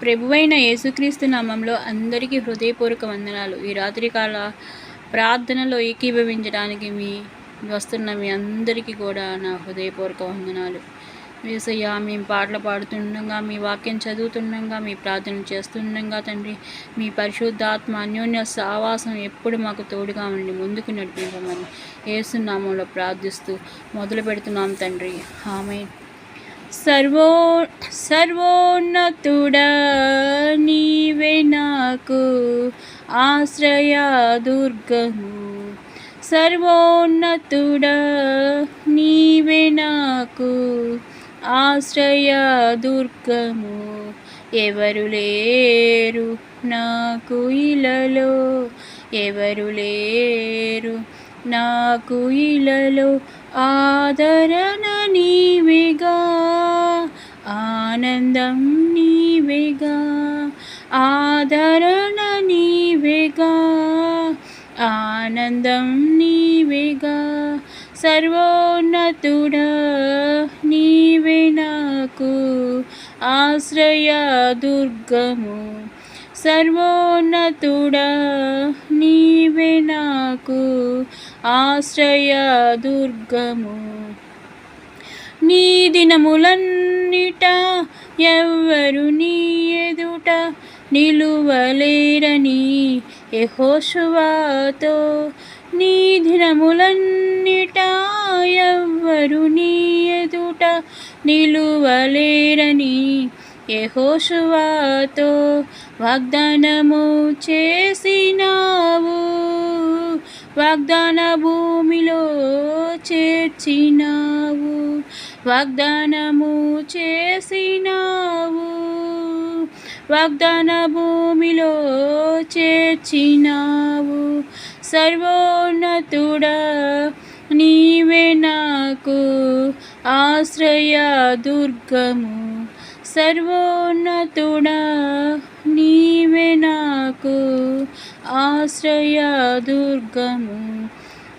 ప్రభువైన యేసుక్రీస్తు నామంలో అందరికీ హృదయపూర్వక వందనాలు. ఈ రాత్రికాల ప్రార్థనలో ఏకీభవించడానికి వస్తున్న మీ అందరికీ కూడా నా హృదయపూర్వక వందనాలు. యేసయ్యా, మేము పాటలు పాడుతుండగా, మీ వాక్యం చదువుతుండగా, మీ ప్రార్థన చేస్తుండగా తండ్రి, మీ పరిశుద్ధాత్మ అన్యోన్య సావాసం ఎప్పుడు మాకు తోడుగా ఉండి ముందుకు నడిపించమని యేసు నామంలో ప్రార్థిస్తూ మొదలు పెడుతున్నాం తండ్రి. ఆమేన్. సర్వోన్నతుడా నీవే నాకు ఆశ్రయ దుర్గము. సర్వోన్నతుడా నీవే నాకు ఆశ్రయ దుర్గము. ఎవరు లేరు నాకు ఇలలో, ఎవరు లేరు నాకు ఇలలో. ఆదరణ నీవేగా, ఆనందం నీవేగా. ఆదరణ నీవేగా, ఆనందం నీవేగా. సర్వోన్నతుడా నీవే నాకు ఆశ్రయ దుర్గము. సర్వోన్నతుడా నీవే నాకు ఆశ్రయ దుర్గము. నీ దినములన్నిట ఎవ్వరు నీ ఎదుట నిలువలేరని యెహోషువతో. నీ దినములన్నిట ఎవ్వరు నీ ఎదుట నిలువలేరని యెహోషువతో వాగ్దానము చేసినావు. వాగ్దాన భూమిలో చేర్చినావు. వాగ్దానము చేసినావు. వాగ్దాన భూమిలో చేర్చినావు. సర్వోన్నతుడా నీవే నాకు ఆశ్రయ దుర్గము. సర్వోన్నతుడా నీవే నాకు ఆశ్రయ దుర్గము.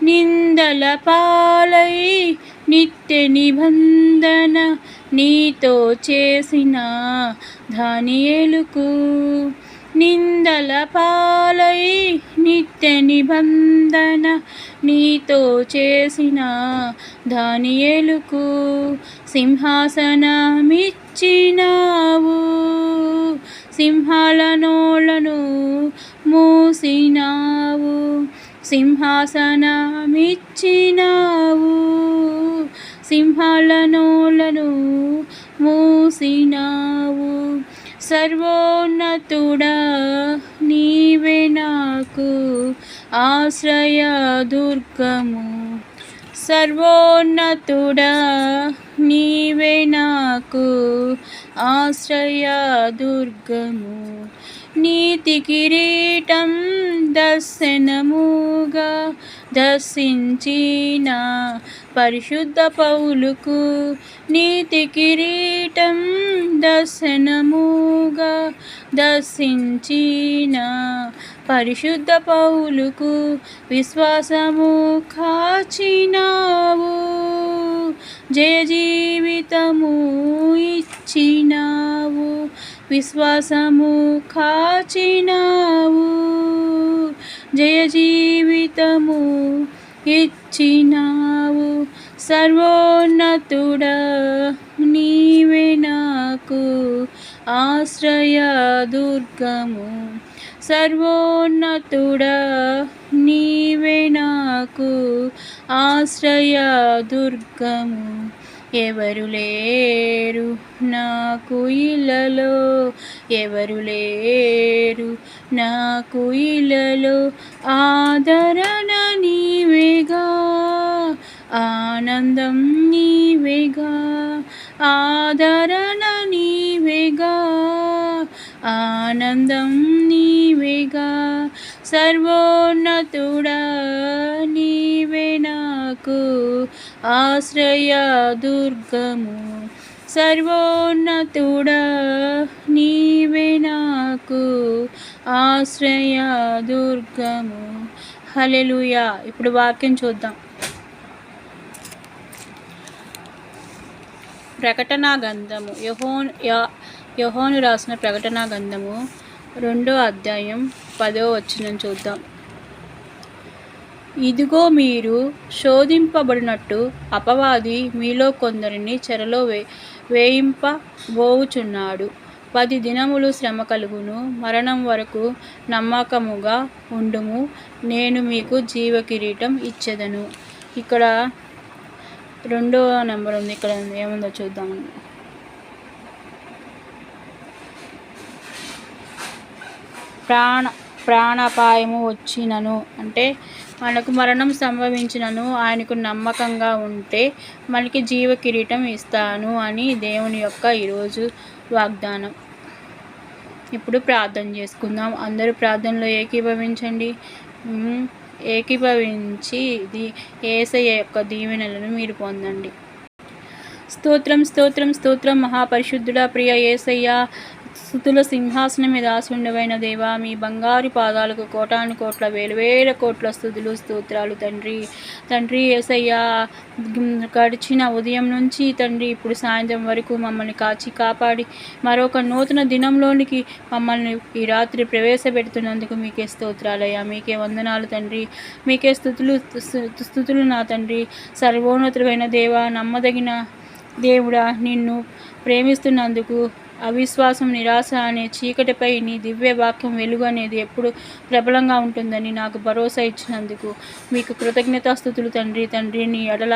నిందల పాలై నిత్య నిబంధన నీతో చేసిన దానియేలుకు. నిందల పాలై నిత్య నిబంధన నీతో చేసిన దానియేలుకు సింహాసనమిచ్చినావు. సింహాల నోళ్లను మూసినావు. సింహాసనమిచ్చినావు. సింహాల నోళ్లను మూసినావు. సర్వోన్నతుడా నీవే నాకు ఆశ్రయ దుర్గము. సర్వోన్నతుడా నీవే నాకు ఆశ్రయ దుర్గము. నీతి కిరీటం దర్శనముగా దర్శించిన పరిశుద్ధ పౌలుకు. నీతి కిరీటం దర్శనముగా దర్శించిన పరిశుద్ధ పౌలుకు విశ్వాసము కాచినావు. జయ జీవితము ఇచ్చినావు. విశ్వాసము కాచినావు. జయ జీవితము ఇచ్చినావు. సర్వోన్నతుడా నీవే నాకు ఆశ్రయ దుర్గము. సర్వోన్నతుడా నీవే నాకు ఆశ్రయ దుర్గము. ఎవరు లేరు నాకు ఇలలో, ఎవరు లేరు నాకు ఇలలో. ఆదరణ నీవేగా, ఆనందం నీవేగా. ఆదరణ నీవేగా, ఆనందం నీవేగా. సర్వోన్నతుడా నీవే నాకు ఆశ్రయ దుర్గము. సర్వోన్నతుడా నీవే నాకు ఆశ్రయ దుర్గము. హల్లెలూయా. ఇప్పుడు వాక్యం చూద్దాం. ప్రకటన గ్రంథము యోహాను రాసిన ప్రకటన గ్రంథము 2వ అధ్యాయం 10వ వచనం చూద్దాం. ఇదిగో మీరు శోధింపబడినట్టు అపవాది మీలో కొందరిని చెరలో వేయింపబోవుచున్నాడు. 10 దినములు శ్రమ కలుగును. మరణం వరకు నమ్మకముగా ఉండుము, నేను మీకు జీవ కిరీటం ఇచ్చెదను. ఇక్కడ 2వ నెంబర్ ఉంది. ఇక్కడ ఏముందో చూద్దాము. ప్రాణాపాయము వచ్చినను అంటే మనకు మరణం సంభవించినను ఆయనకు నమ్మకంగా ఉంటే మనకి జీవ కిరీటం ఇస్తాను అని దేవుని యొక్క ఈరోజు వాగ్దానం. ఇప్పుడు ప్రార్థన చేసుకుందాం. అందరూ ప్రార్థనలో ఏకీభవించండి. ఏకీభవించి యేసయ్య యొక్క దీవెనలను మీరు పొందండి. స్తోత్రం స్తోత్రం స్తోత్రం మహాపరిశుద్ధుడా ప్రియ యేసయ్య, స్తుతుల సింహాసనం మీద ఆసీనుడవైన దేవా, మీ బంగారు పాదాలకు కోటాను కోట్ల వేల కోట్ల స్తుతులు స్తోత్రాలు తండ్రి. తండ్రి యేసయ్య, గడిచిన ఉదయం నుంచి తండ్రి ఇప్పుడు సాయంత్రం వరకు మమ్మల్ని కాచి కాపాడి మరొక నూతన దినంలోనికి మమ్మల్ని ఈ రాత్రి ప్రవేశపెడుతున్నందుకు మీకే స్తోత్రాలయ్యా, మీకే వందనాలు తండ్రి. మీకే స్తుతులు నా తండ్రి. సర్వోన్నతుడైన దేవా, నమ్మదగిన దేవుడా, నిన్ను ప్రేమిస్తున్నందుకు అవిశ్వాసం, నిరాశ అనే చీకటిపై నీ దివ్య వాక్యం వెలుగు అనేది ఎప్పుడు ప్రబలంగా ఉంటుందని నాకు భరోసా ఇచ్చినందుకు మీకు కృతజ్ఞతాస్తుతులు తండ్రి. తండ్రి, నీ ఎడల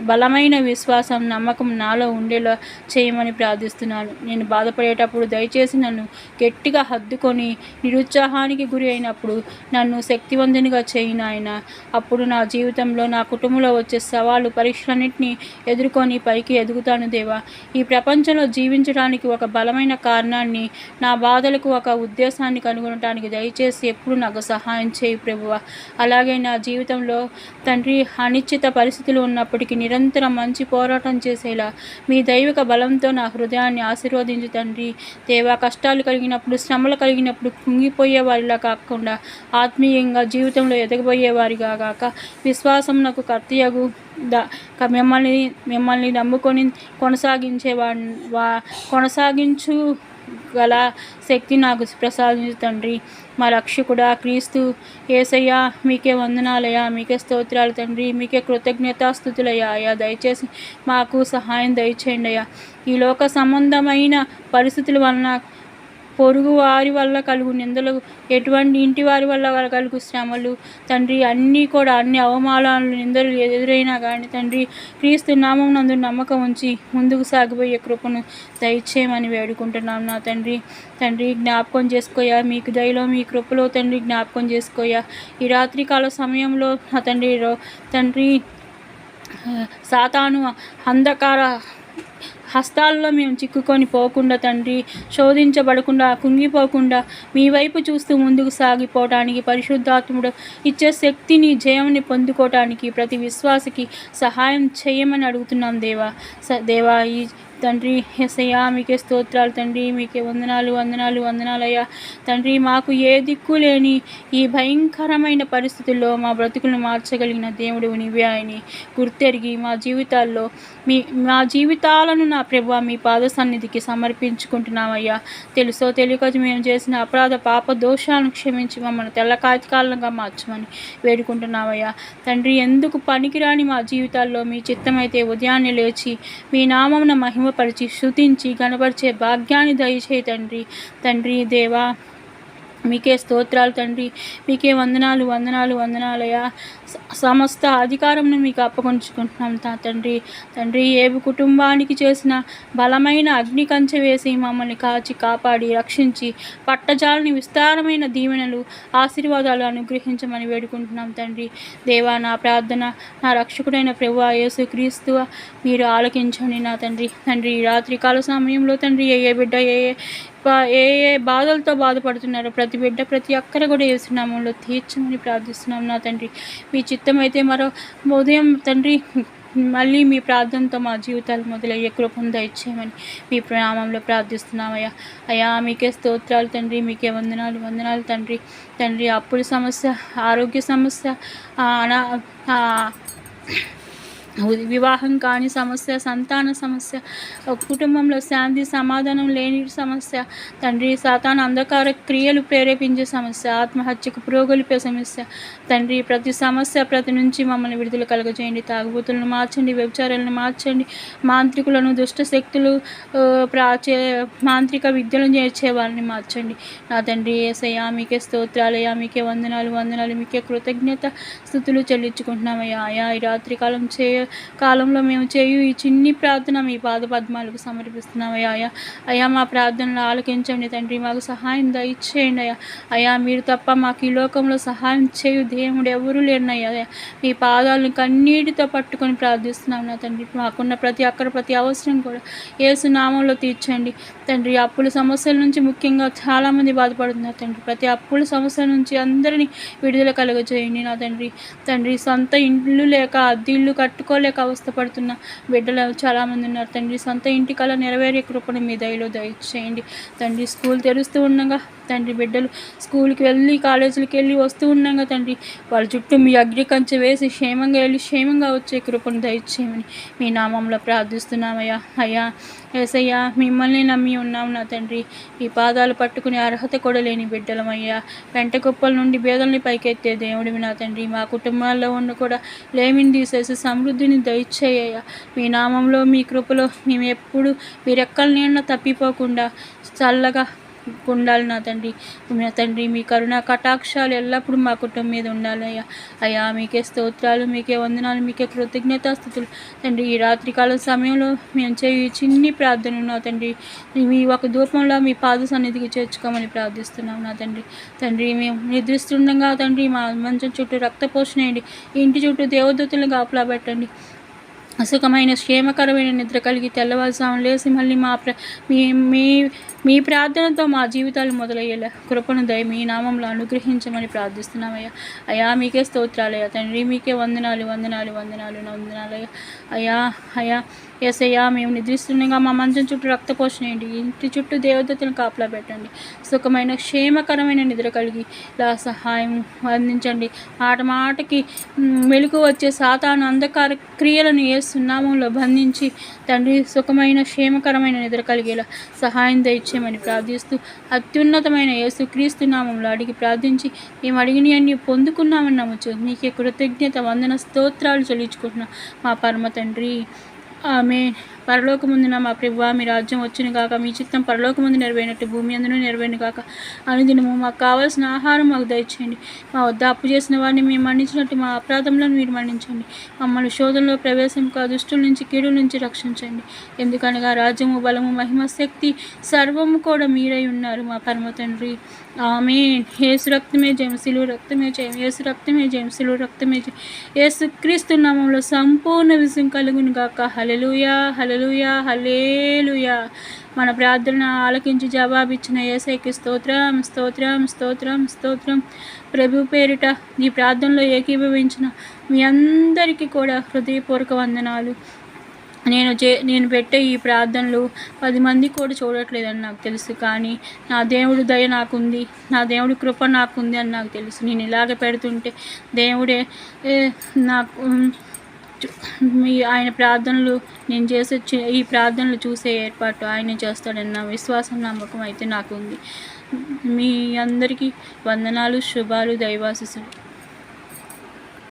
బలమైన విశ్వాసం, నమ్మకం నాలో ఉండేలా చేయమని ప్రార్థిస్తున్నాను. నేను బాధపడేటప్పుడు దయచేసి నన్ను గట్టిగా హత్తుకొని నిరుత్సాహానికి గురి అయినప్పుడు నన్ను శక్తివంతునిగా చేయి నాయన. అప్పుడు నా జీవితంలో, నా కుటుంబంలో వచ్చే సవాళ్ళు, పరీక్షలన్నింటినీ ఎదుర్కొని పైకి ఎదుగుతాను దేవా. ఈ ప్రపంచంలో జీవించడానికి ఒక బలమైన కారణాన్ని, నా బాధలకు ఒక ఉద్దేశాన్ని కనుగొనడానికి దయచేసి ఎప్పుడు నాకు సహాయం చేయి ప్రభువా. అలాగే నా జీవితంలో తండ్రి అనిశ్చిత పరిస్థితులు ఉన్నప్పటికీ నిరంతరం మంచి పోరాటం చేసేలా మీ దైవిక బలంతో నా హృదయాన్ని ఆశీర్వదించు తండ్రి. దేవా, కష్టాలు కలిగినప్పుడు, శ్రమలు కలిగినప్పుడు కుంగిపోయే వారిలా కాకుండా ఆత్మీయంగా జీవితంలో ఎదగబోయేవారిగా కాక విశ్వాసం నాకు కర్తయగు మిమ్మల్ని నమ్ముకొని కొనసాగించు గల శక్తి నాకు ప్రసాదించు తండ్రి. మా రక్షకుడా క్రీస్తు యేసయ్య, మీకే వందనాలయ్యా, మీకే స్తోత్రాలు తండ్రి. మీకే కృతజ్ఞతాస్తుతులయ్యా. అయ్యా, దయచేసి మాకు సహాయం దయచేయండి అయ్యా. ఈ లోక సంబంధమైన పరిస్థితుల వలన, పొరుగు వారి వల్ల కలుగు నిందలు, ఎటువంటి ఇంటి వారి వల్ల కలుగు శ్రమలు తండ్రి, అన్నీ కూడా అన్ని అవమానాలు, నిందలు ఎదురైనా కానీ తండ్రి క్రీస్తు నామం నందు నమ్మకం ఉంచి ముందుకు సాగిపోయే కృపను దయచేయమని వేడుకుంటున్నాం నా తండ్రి. తండ్రి, జ్ఞాపకం చేసుకోయా, మీకు దయలో మీ కృపలో తండ్రి జ్ఞాపకం చేసుకోయా. ఈ రాత్రికాల సమయంలో నా తండ్రి సాతాను అంధకార హస్తాల్లో మేము చిక్కుకొని పోకుండా తండ్రి, శోధించబడకుండా, కుంగిపోకుండా మీ వైపు చూస్తూ ముందుకు సాగిపోవటానికి పరిశుద్ధాత్ముడు ఇచ్చే శక్తిని, జయంని పొందుకోవటానికి ప్రతి విశ్వాసకి సహాయం చేయమని అడుగుతున్నాం దేవా. ఈ తండ్రి యేసయ్యా, మీకే స్తోత్రాలు తండ్రి. మీకే వందనాలయ్యా తండ్రి. మాకు ఏ దిక్కు లేని ఈ భయంకరమైన పరిస్థితుల్లో మా బ్రతుకులను మార్చగలిగిన దేవుడు నీవే అని గుర్తెరిగి మా జీవితాలను నా ప్రభువా మీ పాద సన్నిధికి సమర్పించుకుంటున్నామయ్యా. తెలుసో తెలియక మేము చేసిన అపరాధ పాప దోషాలను క్షమించి మమ్మల్ని తెల్ల కాగితాలుగా మార్చమని వేడుకుంటున్నామయ్యా తండ్రి. ఎందుకు పనికిరాని మా జీవితాల్లో మీ చిత్తమైతే ఉదయాన్నే లేచి మీ నామమున మహిమపరిచి స్తుతించి గణపరిచే భాగ్యాన్ని దయచేయి తండ్రి దేవా. మీకే స్తోత్రాలు తండ్రి. మీకే వందనాలయ్యా. సమస్త అధికారంను మీకు అప్పగించుకుంటున్నాం తండ్రి. ఏబు కుటుంబానికి చేసిన బలమైన అగ్ని కంచె వేసి మమ్మల్ని కాచి కాపాడి రక్షించి పట్టజాలని విస్తారమైన దీవెనలు, ఆశీర్వాదాలు అనుగ్రహించమని వేడుకుంటున్నాం తండ్రి. దేవా, నా ప్రార్థన నా రక్షకుడైన ప్రభువా యేసు క్రీస్తు మీరు ఆలకించండి నా తండ్రి. ఈ రాత్రికాల సమయంలో తండ్రి ఏ బిడ్డ ఏ బాధలతో బాధపడుతున్నారో ప్రతి బిడ్డ, ప్రతి అక్కర కూడా యేసునామంలో తీర్చమని ప్రార్థిస్తున్నాం నా తండ్రి. మీ చిత్తం అయితే మరో ఉదయం తండ్రి మళ్ళీ మీ ప్రార్థనతో మా జీవితాలు మొదలయ్యే కృపను దయచేయమని మీ నామంలో ప్రార్థిస్తున్నామయ్యా. అయ్యా, మీకే స్తోత్రాలు తండ్రి. మీకే వందనాలు తండ్రి. అప్పుల సమస్య, ఆరోగ్య సమస్య, వివాహం కాని సమస్య, సంతాన సమస్య, కుటుంబంలో శాంతి సమాధానం లేని సమస్య తండ్రి, సాతాను అంధకార క్రియలు ప్రేరేపించే సమస్య, ఆత్మహత్యకు పురోగొలిపే సమస్య తండ్రి, ప్రతి సమస్య ప్రతి నుంచి మమ్మల్ని విడుదల కలుగజేయండి. తాగుబోతులను మార్చండి, వ్యభిచారాలను మార్చండి, మాంత్రికులను, దుష్ట శక్తులు, మాంత్రిక విద్యలు నేర్చే వారిని మార్చండి. నా తండ్రి యేసయ్యా, మీకే స్తోత్రాలయ్యా, మీకే వందనాలు, మీకే కృతజ్ఞత స్తుతులు చెల్లించుకుంటున్నామయ్యా. అయా ఈ రాత్రి కాలంలో మేము చేయు ఈ చిన్ని ప్రార్థన మీ పాద పద్మాలకు సమర్పిస్తున్నామయ్యా. అయ్యా మా ప్రార్థనలు ఆలకించండి తండ్రి, మాకు సహాయం దయచేయండి అయ్యా. అయ్యా మీరు తప్ప మాకు ఈ లోకంలో సహాయం చేయు దేవుడు ఎవరు లేనయ్యా. మీ పాదాలను కన్నీటితో పట్టుకొని ప్రార్థిస్తున్నాం నా తండ్రి. మాకున్న ప్రతి అవసరం కూడా యేసు నామంలో తీర్చండి తండ్రి. అప్పుల సమస్యల నుంచి ముఖ్యంగా చాలామంది బాధపడుతున్నారు తండ్రి. ప్రతి అప్పుల సమస్యల నుంచి అందరినీ విడుదల కలుగజేయండి నా తండ్రి. సొంత ఇల్లు లేక అద్దె ఇల్లు కట్టుకోలేక అవస్థపడుతున్న బిడ్డలు చాలామంది ఉన్నారు తండ్రి. సొంత ఇంటి కల నెరవేరే కృపను మీ దయలో దయచేయండి తండ్రి. స్కూల్ తెరుస్తూ ఉండగా తండ్రి, బిడ్డలు స్కూల్కి వెళ్ళి కాలేజీలకు వెళ్ళి వస్తూ ఉండగా తండ్రి, వాళ్ళ చుట్టూ మీ అగ్ని కంచె వేసి క్షేమంగా వెళ్ళి క్షేమంగా వచ్చే కృపను దయచేయమని మీ నామంలో ప్రార్థిస్తున్నామయ్యా. అయ్యా యేసయ్యా, మిమ్మల్ని నమ్మి ఉన్నాం నా తండ్రి. ఈ పాదాలు పట్టుకునే అర్హత కూడా లేని బిడ్డలమయ్యా. పెంట కుప్పల నుండి బేదల్ని పైకెత్తే దేవుడివి నా తండ్రి. మా కుటుంబాల్లో ఉన్న కూడా లేమిని తీసేసి సమృద్ధిని దయచేయ్యా. మీ నామంలో మీ కృపలో మేము ఎప్పుడు మీ రెక్కల నీళ్ళ తప్పిపోకుండా చల్లగా ఉండాలి నా తండ్రి. మీ కరుణ కటాక్షాలు ఎల్లప్పుడూ మా కుటుంబం మీద ఉండాలి అయ్యా. మీకే స్తోత్రాలు, మీకే వందనాలు, మీకే కృతజ్ఞతాస్తుతులు తండ్రి. ఈ రాత్రికాల సమయంలో మేము చేయు చిన్ని ప్రార్థన నా తండ్రి, మీ ఒక ధూపంలో మీ పాద సన్నిధికి చేర్చుకోమని ప్రార్థిస్తున్నాం నా తండ్రి. మేము నిద్రిస్తుండగా తండ్రి, మా మంచం చుట్టూ రక్తపోషణేయండి. ఇంటి చుట్టూ దేవదూతలను కాపలా పెట్టండి. సుఖమైన క్షేమకరమైన నిద్ర కలిగి తెల్లవారుజామున లేసి మళ్ళీ మీ ప్రార్థనతో మా జీవితాలు మొదలయ్యేలా కృపను మీ నామంలో అనుగ్రహించమని ప్రార్థిస్తున్నామయ్యా. అయ్యా మీకే స్తోత్రాలయ్యా తండ్రి. మీకే వందనాలు అయ్యా. యేసయ్యా, మేము నిద్రిస్తుండగా మా మంచం చుట్టూ రక్తపోషణేయండి. ఇంటి చుట్టూ దేవదూతలను కాపలా పెట్టండి. సుఖమైన క్షేమకరమైన నిద్ర కలిగి ఇలా సహాయం అందించండి. మాటకి మెలకు వచ్చే సాతాను అంధకార క్రియలను యేసు నామంలో బంధించి తండ్రి, సుఖమైన క్షేమకరమైన నిద్ర కలిగేలా సహాయం దయచేయమని ప్రార్థిస్తూ అత్యున్నతమైన యేసుక్రీస్తు నామంలో అడిగి ప్రార్థించి మేము అడిగిన అన్ని పొందుకున్నామని నమ్మచ్చు. మీకే కృతజ్ఞత వందన స్తోత్రాలు చెల్లించుకుంటున్నాం మా పరమ తండ్రి. ఆమె పరలోకముందున మా ప్రభువా, మీ రాజ్యం వచ్చును గాక, మీ చిత్తం పరలోకముందు నెరవేరినట్టు భూమి అందును నెరవేరును గాక. అనుదినము మాకు కావాల్సిన ఆహారం మాకు దయచేయండి. మా వద్ద అప్పు చేసిన వారిని మేము మన్నించినట్టు మా అపరాధములను మీరు మన్నించండి. మమ్మల్ని శోధనలో ప్రవేశంగా దుష్టుల నుంచి కీడుల నుంచి రక్షించండి. ఎందుకనగా రాజ్యము, బలము, మహిమ, శక్తి సర్వము కూడా మీరై ఉన్నారు మా పరమ తండ్రి. ఆమేన్. యేసు రక్తమే జయం, శిలువ రక్తమే జయం, యేసు రక్తమే జయం, శిలువ రక్తమే జయం. యేసుక్రీస్తు నామములో సంపూర్ణ విజయం కలుగును గాక. హల్లెలూయా, హల్లెలూయా, హల్లెలూయా. మన ప్రార్థన ఆలకించి జవాబిచ్చిన యేసయ్యకి స్తోత్రం, స్తోత్రం, స్తోత్రం, స్తోత్రం. ప్రభు పేరిట ఈ ప్రార్థనలో ఏకీభవించిన మీ అందరికీ కూడా హృదయపూర్వక వందనాలు. నేను పెట్టే ఈ ప్రార్థనలు 10 మంది కూడా చూడట్లేదని నాకు తెలుసు, కానీ నా దేవుడు దయ నాకుంది, నా దేవుడి కృప నాకుంది అని నాకు తెలుసు. నేను ఇలాగ పెడుతుంటే దేవుడే నాకు ఆయన ప్రార్థనలు నేను చేసే ఈ ప్రార్థనలు చూసే ఏర్పాటు ఆయన చేస్తాడన్న విశ్వాసం, నమ్మకం అయితే నాకు ఉంది. మీ అందరికీ వందనాలు, శుభాలు, దైవాశీస్సులు.